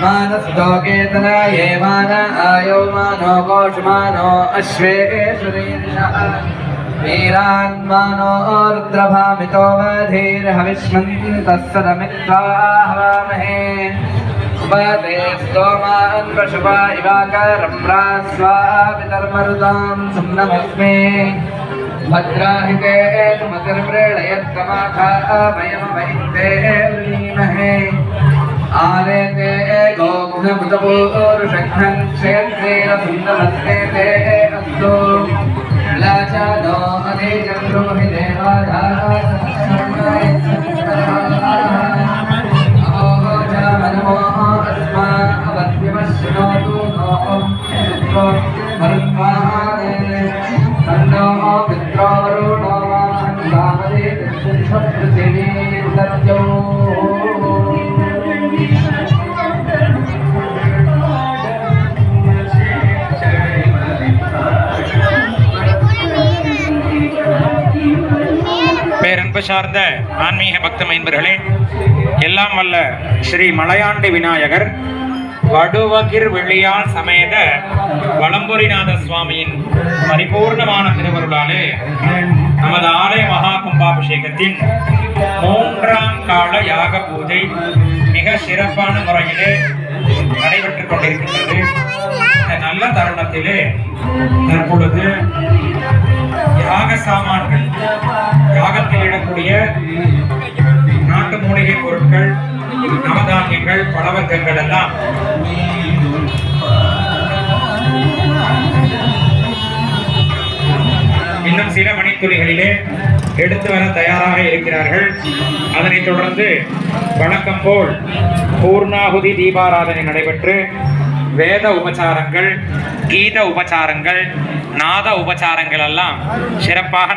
मानस्तोकेतना ये मान आयो मानो कोशमानो अश्वेश्वरीर्षः वीरान्मानो रुद्रभामितो वधीर्हविष्मन्तः सदमित्वा हवामहे उपते स्तोमान् पशुपा इवाकारं प्रास्वापितर्मरुतां सुम्नमस्मे भद्राहिते सुमतिर्प्रेळयत्कमाथा वयमवैते लीमहे आरेते गोघ्नमुतपूरुषघ्नं क्षेत्रेण ते अस्तु लाचानो अनेजं ब्रूहि देवाधानमो अस्मावद्यमश्नोतु नो मरुत्वाहारे तन्नो पित्रो वरुणो वामहे पृथिवी दत्यो பேரன்பு சார்ந்த ஆன்மீக பக்த மைன்பர்களே, எல்லாம் வல்ல ஸ்ரீ மலையாண்டி விநாயகர் வடுவகிர் வெள்ளியால் சமேத வலம்புரிநாத சுவாமியின் பரிபூர்ணமான திருவருளாலே நமது ஆலய மகா கும்பாபிஷேகத்தின் 3ஆம் கால யாக பூஜை மிக சிறப்பான முறையிலே நடைபெற்றுக் கொண்டிருக்கின்றது. இந்த நல்ல தருணத்திலே தற்பொழுது யாக சாமான்கள், யாகத்தில் இடக்கூடிய நாட்டு மூலிகை பொருட்கள், நவதானியங்கள், பலவர்க்கங்கள் எல்லாம் இன்னும் சில மணித்துளிகளிலே எடுத்து வர தயாராக இருக்கிறார்கள். அதனைத் தொடர்ந்து வழக்கம் போல் பூர்ணாகுதி தீபாராதனை நடைபெற்று வேத உபச்சாரங்கள், கீத உபச்சாரங்கள், நாத உபச்சாரங்கள் எல்லாம் சிறப்பாக